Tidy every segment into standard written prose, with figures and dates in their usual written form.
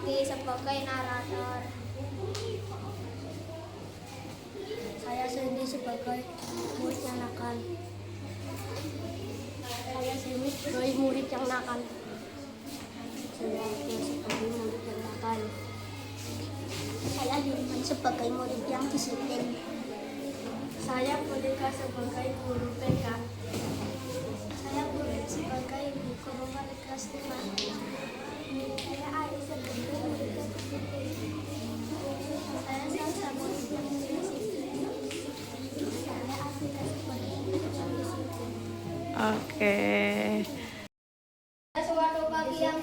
sebagai narator. Saya Cindy sebagai murid yang nakal. Saya Cindy sebagai murid yang nakal. Saya sebagai murid yang nakal. Saya Yurman sebagai murid yang disiplin. Saya Monika sebagai guru PK. Saya Buret sebagai guru kelas 5. Saya Ari sebagai murid yang disiplin. Saya Salsa murid yang disiplin. Saya Asika sebagai murid yang disiplin. Oke. Pada suatu pagi yang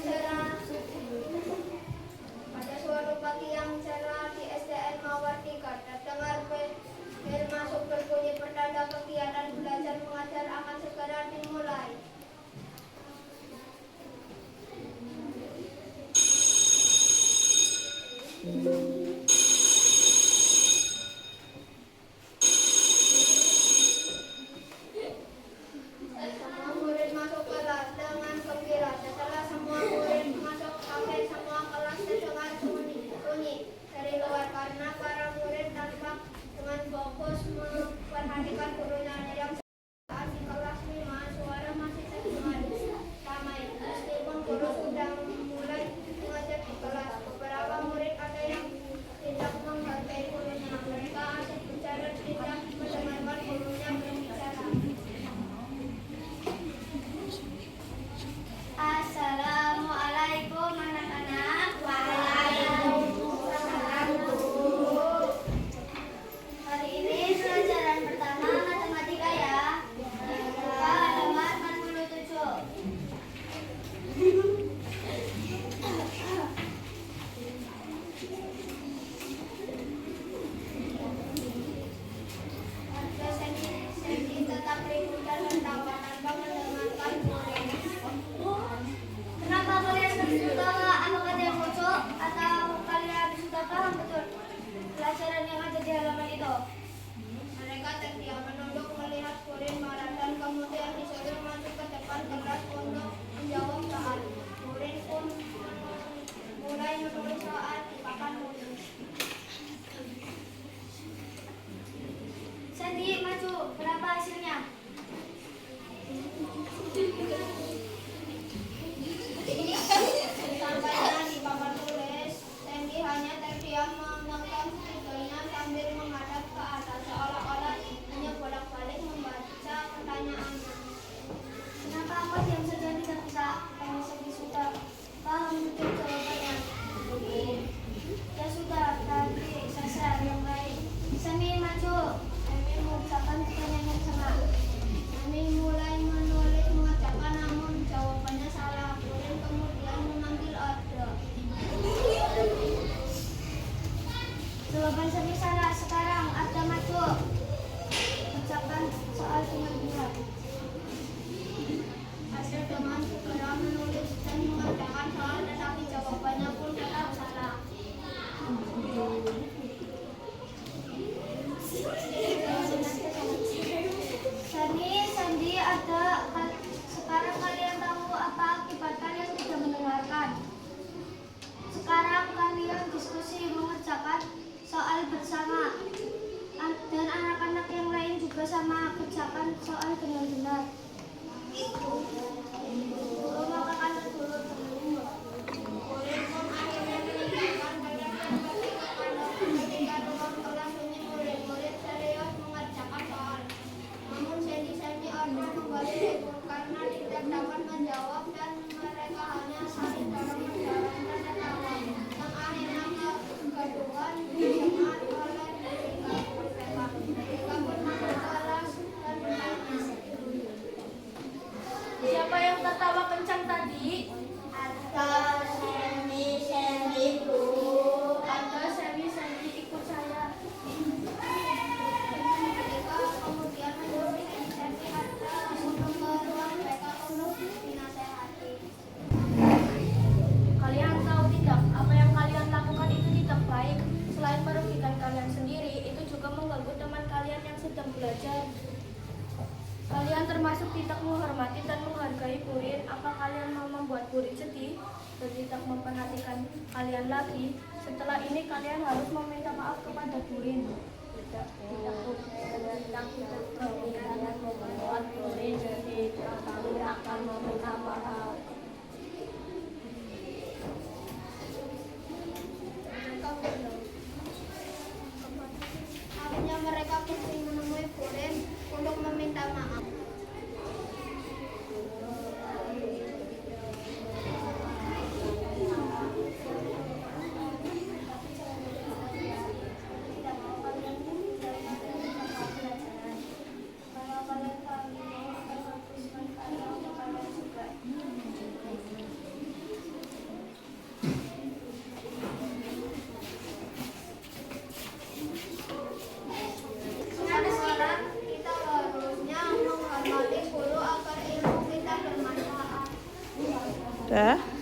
cerah di SDN Mawar 3 terdengar bel masuk berbunyi pertanda kegiatan belajar mengajar akan segera dimulai. Semua murid masuk kelas dengan gembira. Setelah semua murid masuk sampai semua kelas terdengar sunyi dari luar karena para murid tampak dengan fokus memperhatikan gurunya yang saat di kelas 5 suara masih terdengar ramai. Meskipun guru sudah mulai mengajar di kelas, beberapa murid ada yang membuat murid sedih dan tidak memperhatikan kalian lagi, setelah ini kalian harus meminta maaf kepada guru. Tidak kalian membuat murid sedih, kami akan meminta maaf. Akhirnya mereka pergi menemui Purin untuk meminta maaf. Sekarang kita harusnya menghormati guru agar ilmu kita bermanfaat. Dah.